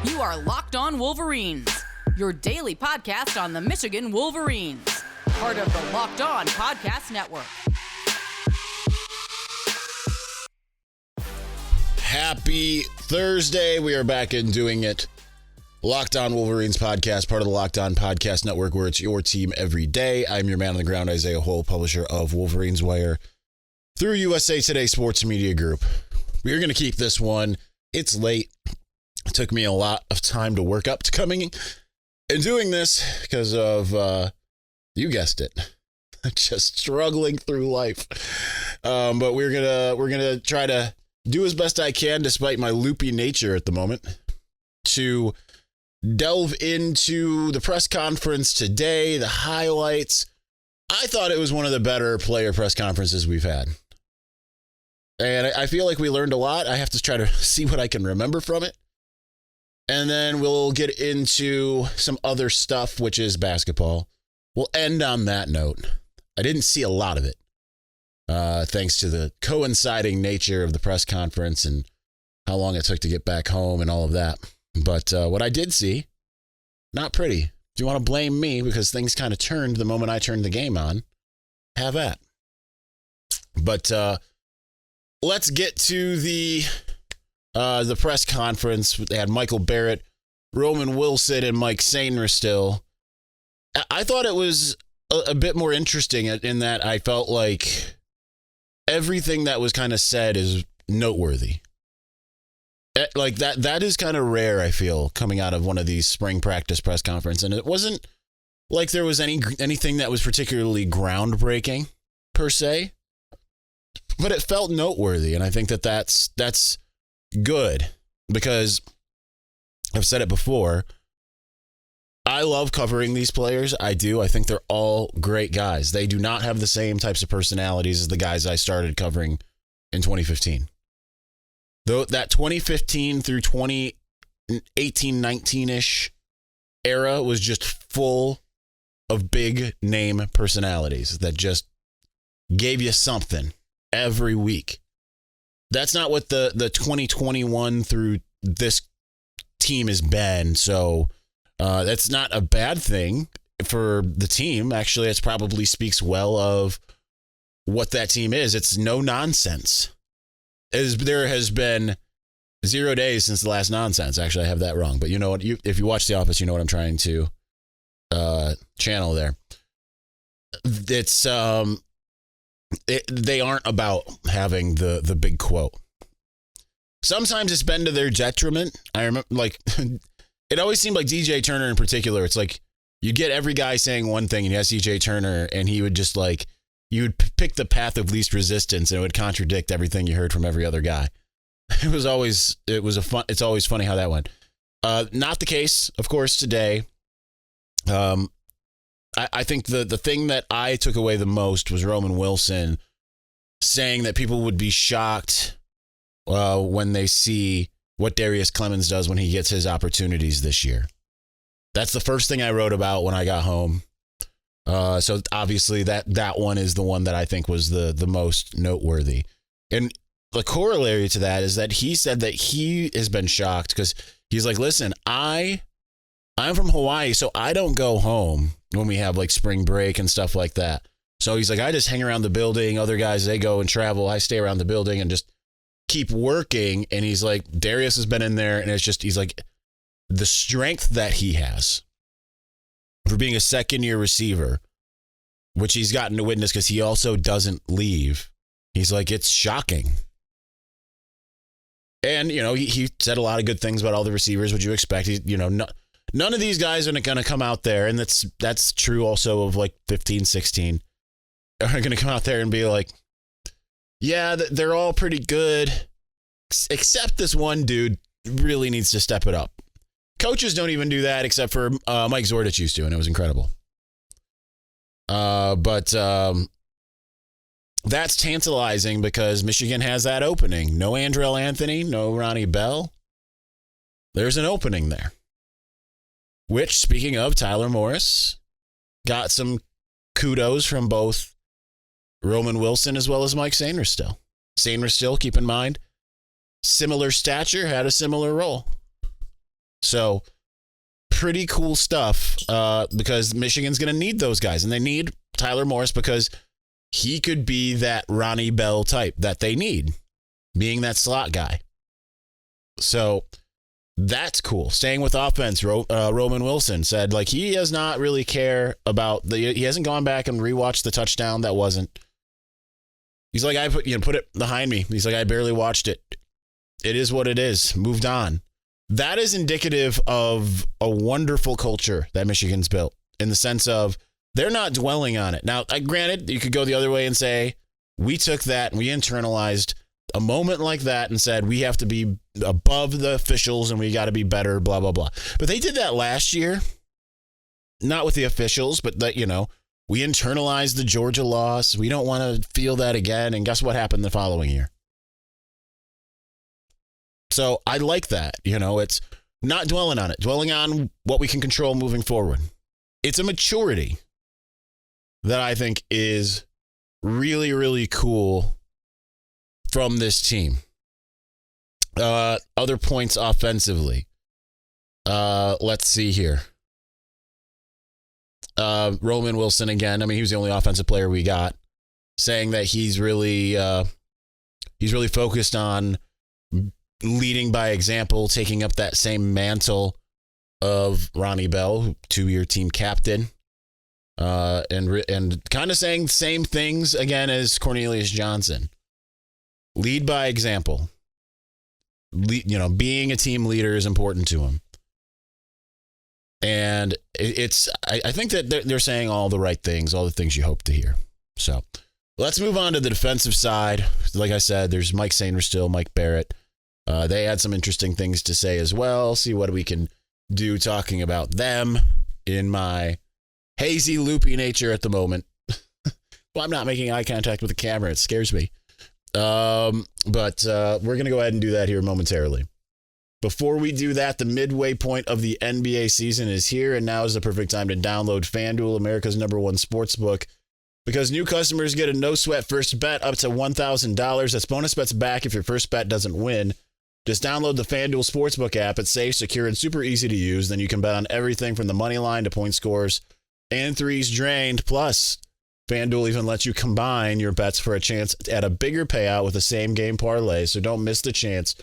You are Locked On Wolverines, your daily podcast on the Michigan Wolverines, part of the Locked On Podcast Network. Happy Thursday. We are back in doing it. Locked On Wolverines podcast, part of the Locked On Podcast Network, where it's your team every day. I'm your man on the ground, Isaiah Hole, publisher of Wolverines Wire through USA Today Sports Media Group. We're going to keep this one. It's late. It took me a lot of time to work up to coming and doing this because of, you guessed it, just struggling through life. But we're gonna try to do as best I can, despite my loopy nature at the moment, to delve into the press conference today, the highlights. I thought it was one of the better player press conferences we've had. And I feel like we learned a lot. I have to try to see what I can remember from it. And then we'll get into some other stuff, which is basketball. We'll end on that note. I didn't see a lot of it, thanks to the coinciding nature of the press conference and how long it took to get back home and all of that. But what I did see, not pretty. Do you want to blame me because things kind of turned the moment I turned the game on? Have at. But let's get to the press conference. They had Michael Barrett, Roman Wilson, and Mike Sainristil. I thought it was a bit more interesting in that I felt like everything that was kind of said is noteworthy. Like that is kind of rare, I feel, coming out of one of these spring practice press conferences. And it wasn't like there was anything that was particularly groundbreaking, per se. But it felt noteworthy, and I think that's good, because I've said it before. I love covering these players. I do. I think they're all great guys. They do not have the same types of personalities as the guys I started covering in 2015. Though that 2015 through 2018, 19-ish era was just full of big name personalities that just gave you something every week. That's not what the 2021 through this team has been. So that's not a bad thing for the team. Actually, it probably speaks well of what that team is. It's no nonsense. There has been 0 days since the last nonsense. Actually, I have that wrong. But you know what? If you watch The Office, you know what I'm trying to channel there. It's they aren't about having the big quote. Sometimes it's been to their detriment. I remember, like, it always seemed like DJ Turner in particular. It's like you get every guy saying one thing, and yes, DJ Turner, and he would just like, you would pick the path of least resistance, and it would contradict everything you heard from every other guy. It's always funny how that went. Not the case, of course, today. I think the thing that I took away the most was Roman Wilson saying that people would be shocked when they see what Darius Clemens does when he gets his opportunities this year. That's the first thing I wrote about when I got home. So obviously that one is the one that I think was the most noteworthy. And the corollary to that is that he said that he has been shocked because he's like, listen, I'm from Hawaii, so I don't go home when we have like spring break and stuff like that. So he's like, I just hang around the building. Other guys, they go and travel. I stay around the building and just keep working. And he's like, Darius has been in there, and it's just, he's like, the strength that he has for being a second-year receiver, which he's gotten to witness because he also doesn't leave. He's like, it's shocking. And, you know, he said a lot of good things about all the receivers. Would you expect? None of these guys are going to come out there, and that's true also of like 15, 16, are going to come out there and be like, yeah, they're all pretty good, except this one dude really needs to step it up. Coaches don't even do that except for Mike Zordich used to, and it was incredible. But that's tantalizing because Michigan has that opening. No Andrell Anthony, no Ronnie Bell. There's an opening there. Which, speaking of, Tyler Morris got some kudos from both Roman Wilson as well as Mike Sainristil. Sainristil, keep in mind, similar stature, had a similar role. So pretty cool stuff because Michigan's going to need those guys. And they need Tyler Morris because he could be that Ronnie Bell type that they need, being that slot guy. So that's cool. Staying with offense, Roman Wilson said like he does not really care about he hasn't gone back and rewatched the touchdown that wasn't. He's like, I put it behind me. He's like, I barely watched it. It is what it is. Moved on. That is indicative of a wonderful culture that Michigan's built in the sense of they're not dwelling on it. Now, granted, you could go the other way and say, we took that and we internalized a moment like that and said, we have to be above the officials and we got to be better, blah, blah, blah. But they did that last year, not with the officials, but that, we internalized the Georgia loss. We don't want to feel that again. And guess what happened the following year? So I like that. It's not dwelling on it, dwelling on what we can control moving forward. It's a maturity that I think is really, really cool from this team. Other points offensively. Let's see here. Roman Wilson again. I mean, he was the only offensive player we got, saying that he's really focused on leading by example, taking up that same mantle of Ronnie Bell, 2-year team captain, and kind of saying the same things again as Cornelius Johnson. Lead by example. Being a team leader is important to him. And I think that they're saying all the right things, all the things you hope to hear. So let's move on to the defensive side. Like I said, there's Mike Sainristil, Mike Barrett. They had some interesting things to say as well. See what we can do talking about them in my hazy, loopy nature at the moment. Well, I'm not making eye contact with the camera. It scares me. But we're going to go ahead and do that here momentarily. Before we do that, the midway point of the NBA season is here, and now is the perfect time to download FanDuel, America's #1 sportsbook, because new customers get a no-sweat first bet up to $1,000. That's bonus bets back if your first bet doesn't win. Just download the FanDuel Sportsbook app. It's safe, secure, and super easy to use. Then you can bet on everything from the money line to point scores and threes drained. Plus, FanDuel even lets you combine your bets for a chance at a bigger payout with the same game parlay, so don't miss the chance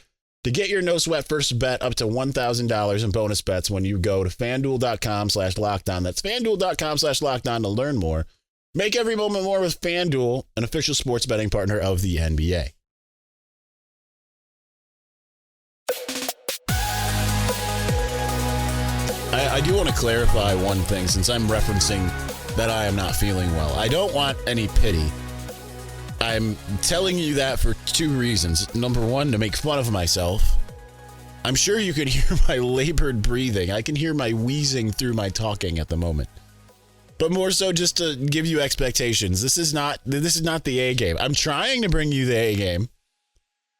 to get your no-sweat first bet up to $1,000 in bonus bets when you go to FanDuel.com/lockedon. That's FanDuel.com/lockedon to learn more. Make every moment more with FanDuel, an official sports betting partner of the NBA. I do want to clarify one thing, since I'm referencing that I am not feeling well. I don't want any pity. I'm telling you that for two reasons. Number one, to make fun of myself. I'm sure you can hear my labored breathing. I can hear my wheezing through my talking at the moment. But more so just to give you expectations. This is not the A game. I'm trying to bring you the A game.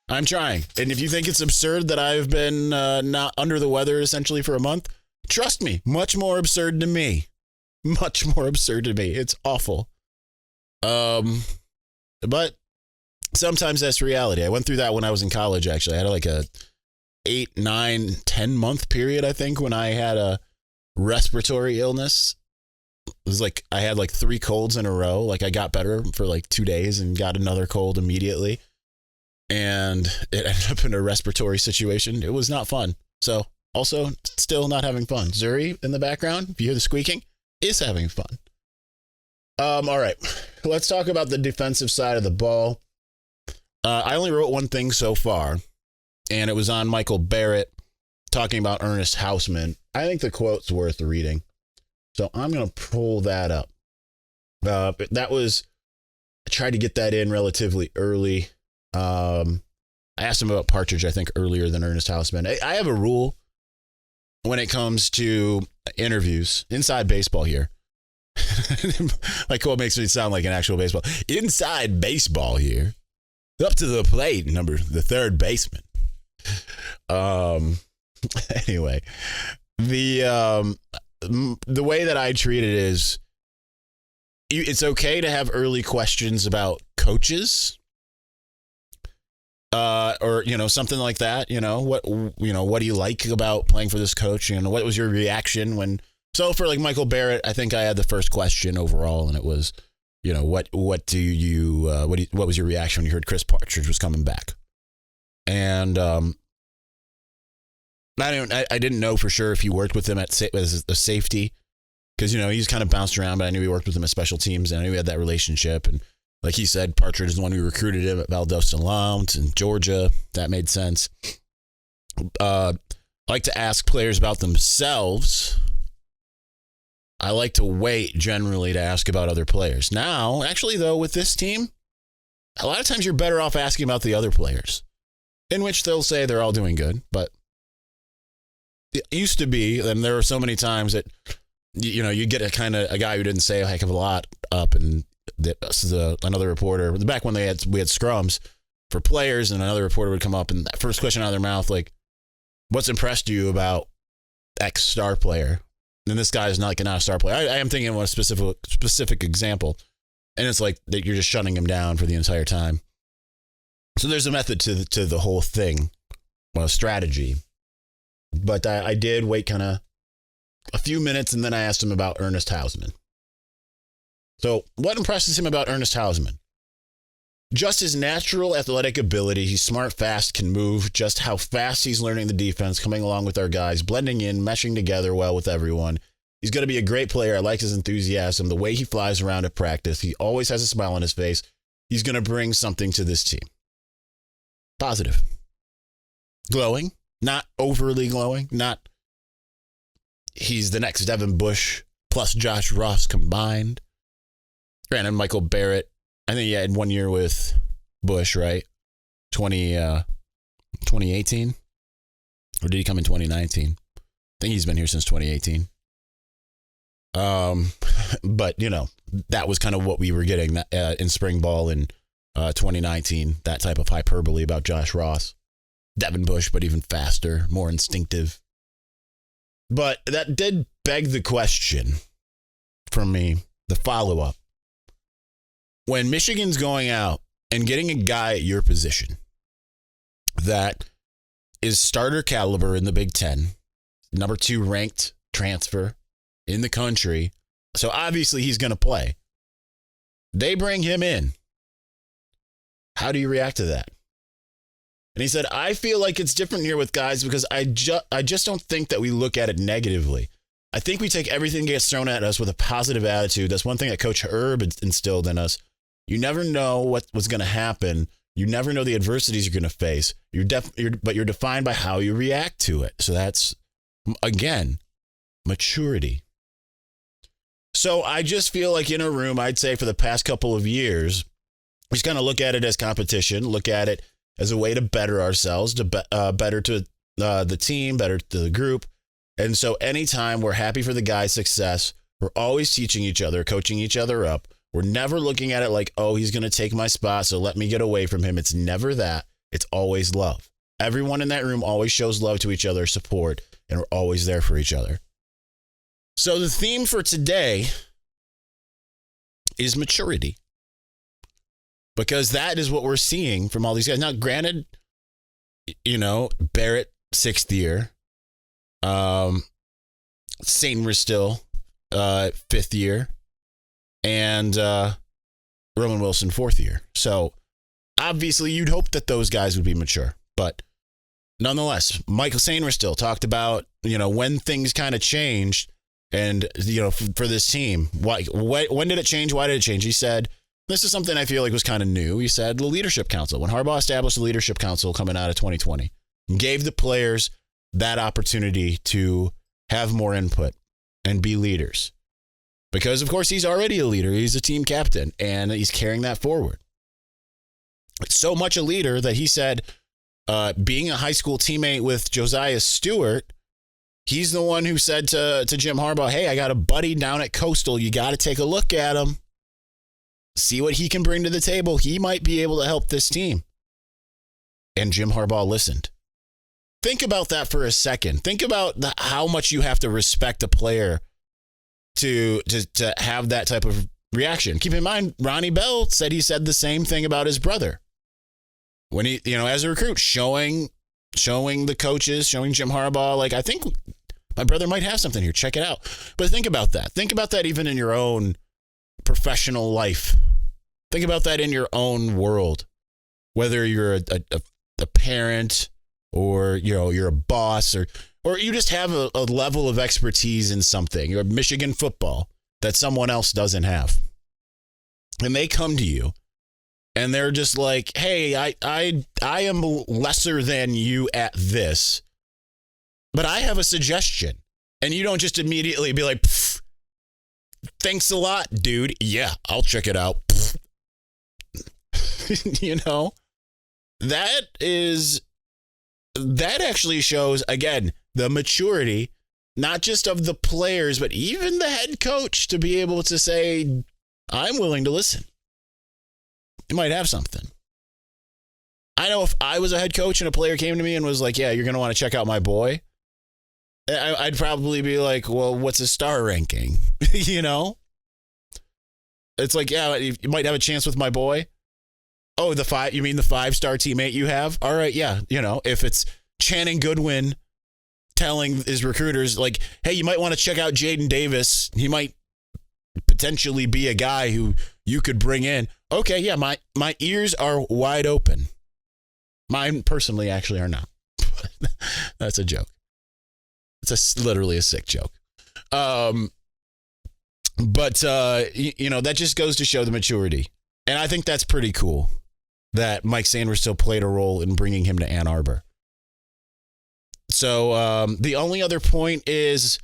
I'm trying. And if you think it's absurd that I've been not under the weather essentially for a month, trust me, much more absurd to me. Much more absurd to me. It's awful. But sometimes that's reality. I went through that when I was in college, actually. I had like a 8, 9, 10 month period, I think, when I had a respiratory illness. It was like I had like 3 colds in a row. Like I got better for like 2 days and got another cold immediately. And it ended up in a respiratory situation. It was not fun. So also still not having fun. Zuri in the background, if you hear the squeaking, is having fun. All right, let's talk about the defensive side of the ball. I only wrote one thing so far, and it was on Michael Barrett talking about Ernest Hausman. I think the quote's worth reading, so I'm going to pull that up. I tried to get that in relatively early. I asked him about Partridge, I think, earlier than Ernest Hausman. I have a rule when it comes to interviews inside baseball here. Like quote makes me sound like an actual baseball. Inside baseball here. Up to the plate, the third baseman. Anyway, the way that I treat it is it's okay to have early questions about coaches, or, something like that. What do you like about playing for this coach? What was your reaction when? So for like Michael Barrett, I think I had the first question overall, and it was, what was your reaction when you heard Chris Partridge was coming back? And I didn't know for sure if he worked with him as a safety, because he's kind of bounced around, but I knew he worked with him at special teams, and I knew we had that relationship. And like he said, Partridge is the one who recruited him at Valdosta Lount in Georgia. That made sense. I like to ask players about themselves. I like to wait generally to ask about other players. Now, actually, though, with this team, a lot of times you're better off asking about the other players, in which they'll say they're all doing good. But it used to be, and there were so many times that, you get a guy who didn't say a heck of a lot up, and another reporter, back when we had scrums for players, and another reporter would come up, and that first question out of their mouth, like, what's impressed you about X star player? And this guy is not a star player. I am thinking of a specific example, and it's like that you're just shutting him down for the entire time. So there's a method to the whole thing, strategy. But I did wait kind of a few minutes, and then I asked him about Ernest Hausman. So what impresses him about Ernest Hausman? Just his natural athletic ability. He's smart, fast, can move. Just how fast he's learning the defense, coming along with our guys, blending in, meshing together well with everyone. He's going to be a great player. I like his enthusiasm, the way he flies around at practice. He always has a smile on his face. He's going to bring something to this team. Positive. Glowing, not overly glowing, not he's the next Devin Bush plus Josh Ross combined. Granted, Michael Barrett, I think he had 1 year with Bush, right? 2018? Or did he come in 2019? I think he's been here since 2018. But, that was kind of what we were getting in spring ball in 2019, that type of hyperbole about Josh Ross. Devin Bush, but even faster, more instinctive. But that did beg the question for me, the follow-up. When Michigan's going out and getting a guy at your position that is starter caliber in the Big Ten, number 2 ranked transfer in the country, so obviously he's going to play. They bring him in. How do you react to that? And he said, I feel like it's different here with guys because I just don't think that we look at it negatively. I think we take everything that gets thrown at us with a positive attitude. That's one thing that Coach Herb instilled in us. You never know what's going to happen. You never know the adversities you're going to face. But you're defined by how you react to it. So that's, again, maturity. So I just feel like in a room, I'd say for the past couple of years, we just kind of look at it as competition, look at it as a way to better ourselves, to better to the team, better to the group. And so anytime we're happy for the guy's success, we're always teaching each other, coaching each other up. We're never looking at it like, oh, he's going to take my spot, so let me get away from him. It's never that. It's always love. Everyone in that room always shows love to each other, support, and we're always there for each other. So the theme for today is maturity. Because that is what we're seeing from all these guys. Now, granted, Barrett, 6th year. Sainristil still, 5th year. And Roman Wilson, 4th year. So, obviously, you'd hope that those guys would be mature. But, nonetheless, Michael Sainristil still talked about, when things kind of changed. And, for this team, when did it change? Why did it change? He said, this is something I feel like was kind of new. He said the leadership council. When Harbaugh established the leadership council coming out of 2020, gave the players that opportunity to have more input and be leaders. Because, of course, he's already a leader. He's a team captain, and he's carrying that forward. It's so much a leader that he said, being a high school teammate with Josiah Stewart, he's the one who said to Jim Harbaugh, hey, I got a buddy down at Coastal. You got to take a look at him. See what he can bring to the table. He might be able to help this team. And Jim Harbaugh listened. Think about that for a second. Think about how much you have to respect a player to have that type of reaction. Keep in mind, Ronnie Bell said he said the same thing about his brother. when he, as a recruit, showing the coaches, showing Jim Harbaugh, like, I think my brother might have something here. Check it out. But think about that. Think about that even in your own professional life. Think about that in your own world. Whether you're a parent or, you're a boss or you just have a level of expertise in something. You're Michigan football that someone else doesn't have. And they come to you and they're just like, hey, I am lesser than you at this, but I have a suggestion. And you don't just immediately be like, thanks a lot, dude. Yeah, I'll check it out. That actually shows, again, the maturity, not just of the players, but even the head coach to be able to say, I'm willing to listen. You might have something. I know if I was a head coach and a player came to me and was like, yeah, you're going to want to check out my boy, I'd probably be like, well, what's his star ranking? It's like, yeah, you might have a chance with my boy. Oh, you mean the 5-star teammate you have? All right, yeah. If it's Channing Goodwin telling his recruiters, like, hey, you might want to check out Jaden Davis. He might potentially be a guy who you could bring in. Okay, yeah, my ears are wide open. Mine personally actually are not. That's a joke. It's literally a sick joke. But that just goes to show the maturity. And I think that's pretty cool that Mike Sainristil played a role in bringing him to Ann Arbor. So the only other point is,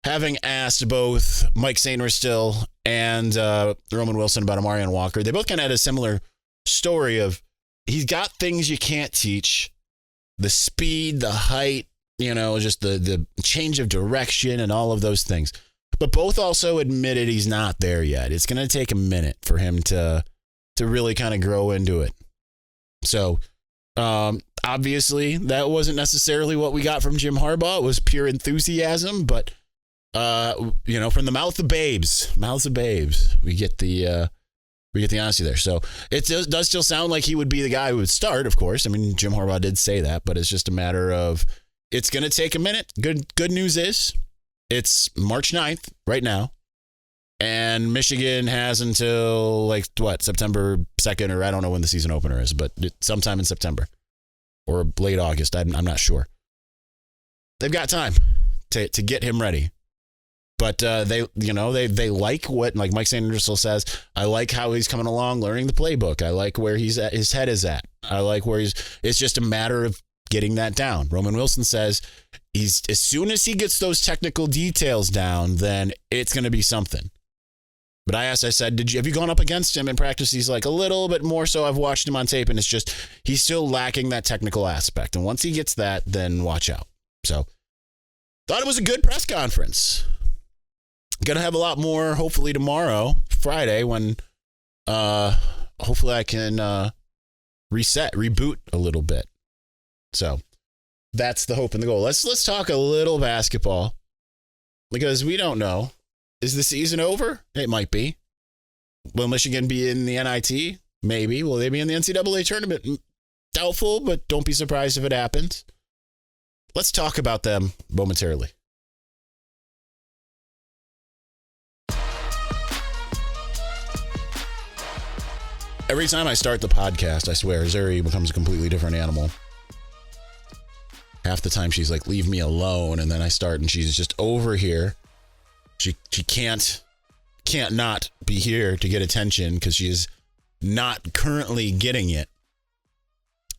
having asked both Mike Sainristil and Roman Wilson about Amarian Walker, they both kind of had a similar story of he's got things you can't teach. The speed, the height, just the change of direction and all of those things. But both also admitted he's not there yet. It's going to take a minute for him to really kind of grow into it. So, obviously, that wasn't necessarily what we got from Jim Harbaugh. It was pure enthusiasm, but from the mouths of babes, we get the honesty there. So it does still sound like he would be the guy who would start, of course. I mean, Jim Harbaugh did say that, but it's just a matter of it's going to take a minute. Good news is it's March 9th right now. And Michigan has until September 2nd, or I don't know when the season opener is, but sometime in September or late August. I'm not sure. They've got time to get him ready. But they like what, like Mike Sainristil says, I like how he's coming along, learning the playbook. I like where his head is at. I like where it's just a matter of getting that down. Roman Wilson says as soon as he gets those technical details down, then it's going to be something. But I said, have you gone up against him in practice? He's like, a little bit more so. I've watched him on tape, and it's just, he's still lacking that technical aspect. And once he gets that, then watch out. So, thought it was a good press conference. Going to have a lot more, hopefully tomorrow, Friday, when hopefully I can reboot a little bit. So, that's the hope and the goal. Let's talk a little basketball, because we don't know. Is the season over? It might be. Will Michigan be in the NIT? Maybe. Will they be in the NCAA tournament? Doubtful, but don't be surprised if it happens. Let's talk about them momentarily. Every time I start the podcast, I swear, Zuri becomes a completely different animal. Half the time she's like, leave me alone. And then I start and she's just over here. She can't not be here to get attention because she is not currently getting it.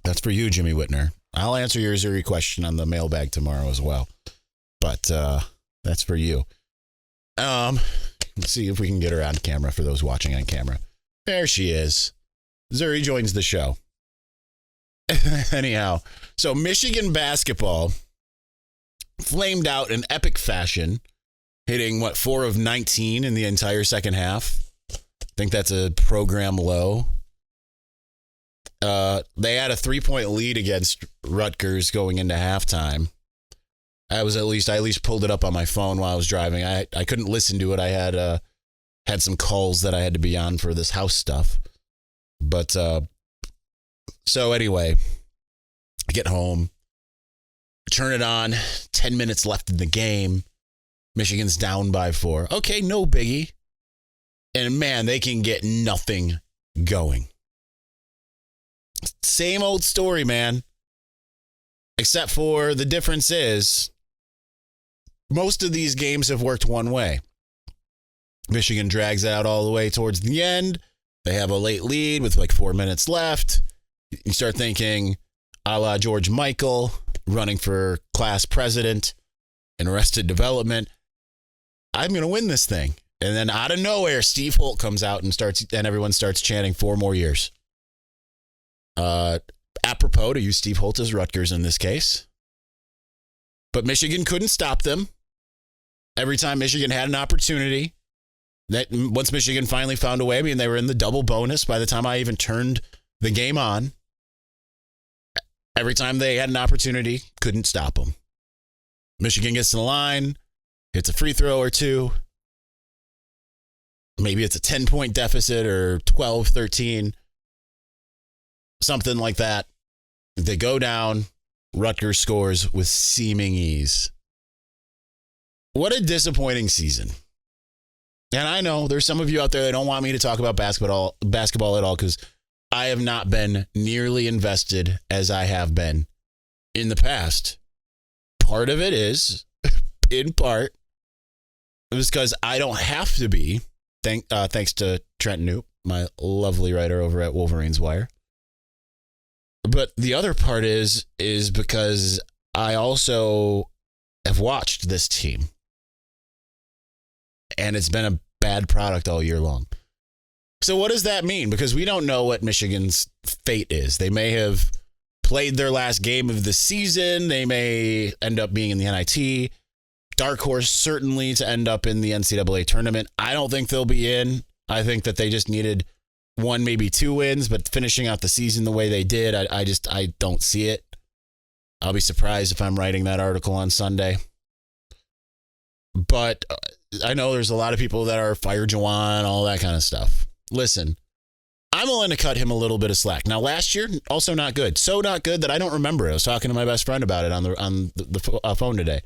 That's for you, Jimmy Whitner. I'll answer your Zuri question on the mailbag tomorrow as well. But that's for you. Let's see if we can get her on camera for those watching on camera. There she is. Zuri joins the show. Anyhow, so Michigan basketball flamed out in epic fashion, hitting 4 of 19 in the entire second half. I think that's a program low. They had a 3-point lead against Rutgers going into halftime. I at least pulled it up on my phone while I was driving. I couldn't listen to it. I had some calls that I had to be on for this house stuff. But So anyway, I get home, turn it on, 10 minutes left in the game. Michigan's down by 4. Okay, no biggie. And man, they can get nothing going. Same old story, man. Except for the difference is most of these games have worked one way. Michigan drags out all the way towards the end. They have a late lead with like 4 minutes left. You start thinking a la George Michael running for class president in Arrested Development. I'm going to win this thing. And then out of nowhere, Steve Holt comes out and everyone starts chanting 4 more years. Apropos to use Steve Holt as Rutgers in this case. But Michigan couldn't stop them. Every time Michigan had an opportunity, that once Michigan finally found a way, I mean, they were in the double bonus by the time I even turned the game on. Every time they had an opportunity, couldn't stop them. Michigan gets to the line, hits a free throw or two. Maybe it's a 10-point deficit or 12, 13, something like that. They go down. Rutgers scores with seeming ease. What a disappointing season. And I know there's some of you out there that don't want me to talk about basketball at all because I have not been nearly invested as I have been in the past. Part of it is, in part, because I don't have to be, thanks to Trent Knoop, my lovely writer over at Wolverines Wire. But the other part is because I also have watched this team. And it's been a bad product all year long. So what does that mean? Because we don't know what Michigan's fate is. They may have played their last game of the season. They may end up being in the NIT. Dark horse certainly to end up in the NCAA tournament. I don't think they'll be in. I think that they just needed 1, maybe 2 wins, but finishing out the season the way they did, I don't see it. I'll be surprised if I'm writing that article on Sunday. But I know there's a lot of people that are fire Juwan, all that kind of stuff. Listen, I'm willing to cut him a little bit of slack. Now, last year, also not good. So not good that I don't remember it. I was talking to my best friend about it on the phone today.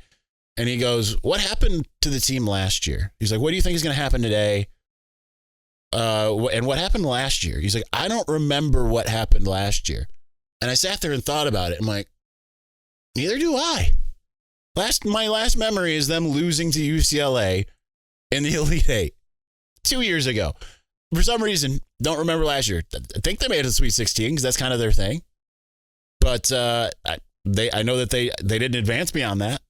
And he goes, what happened to the team last year? He's like, what do you think is going to happen today? And what happened last year? He's like, I don't remember what happened last year. And I sat there and thought about it. I'm like, neither do I. My last memory is them losing to UCLA in the Elite Eight 2 years ago. For some reason, don't remember last year. I think they made it to Sweet 16 because that's kind of their thing. But I know that they didn't advance beyond that.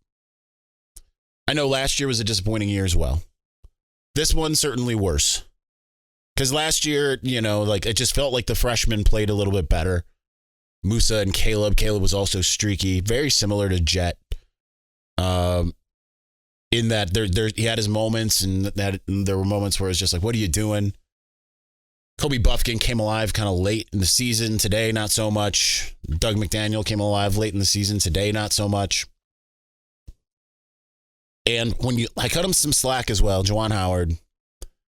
I know last year was a disappointing year as well. This one's certainly worse. Because last year, it just felt like the freshmen played a little bit better. Musa and Caleb. Caleb was also streaky, very similar to Jet. In that he had his moments, and that there were moments where it's just like, what are you doing? Kobe Buffkin came alive kind of late in the season. Today, not so much. Doug McDaniel came alive late in the season. Today, not so much. And I cut him some slack as well, Juwan Howard,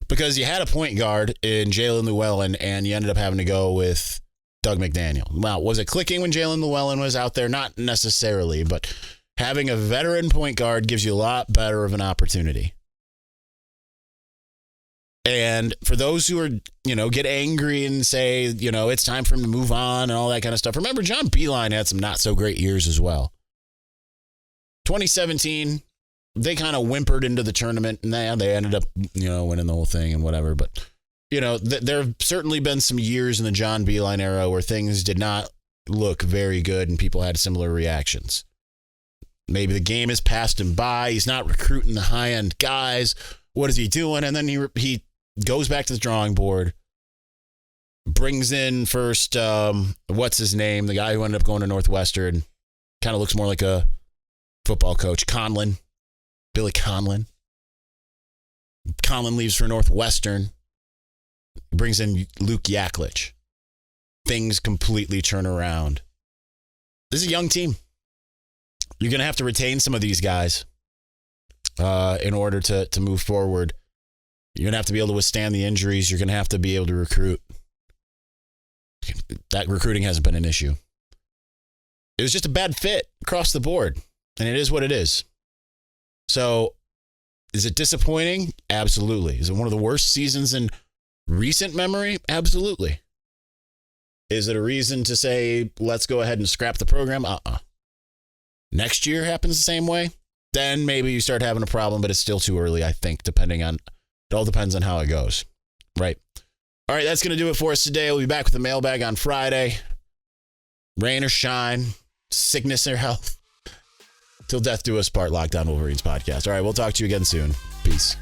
because you had a point guard in Jalen Llewellyn, and you ended up having to go with Doug McDaniel. Well, was it clicking when Jalen Llewellyn was out there? Not necessarily, but having a veteran point guard gives you a lot better of an opportunity. And for those who are, get angry and say, it's time for him to move on and all that kind of stuff. Remember, John Beilein had some not so great years as well. 2017, they kind of whimpered into the tournament, and they ended up, winning the whole thing and whatever. But, there have certainly been some years in the John Beilein era where things did not look very good and people had similar reactions. Maybe the game has passed him by. He's not recruiting the high-end guys. What is he doing? And then he goes back to the drawing board, brings in first, what's his name? The guy who ended up going to Northwestern. Kind of looks more like a football coach. Billy Conlin. Conlin leaves for Northwestern. Brings in Luke Yaklich. Things completely turn around. This is a young team. You're going to have to retain some of these guys in order to move forward. You're going to have to be able to withstand the injuries. You're going to have to be able to recruit. that recruiting hasn't been an issue. It was just a bad fit across the board, and it is what it is. So, is it disappointing? Absolutely. Is it one of the worst seasons in recent memory? Absolutely. Is it a reason to say, let's go ahead and scrap the program? Next year happens the same way? Then maybe you start having a problem, but it's still too early, I think, it all depends on how it goes. Right. All right, that's going to do it for us today. We'll be back with the mailbag on Friday. Rain or shine, sickness or health. Till death do us part, Locked On Wolverines podcast. All right, we'll talk to you again soon. Peace.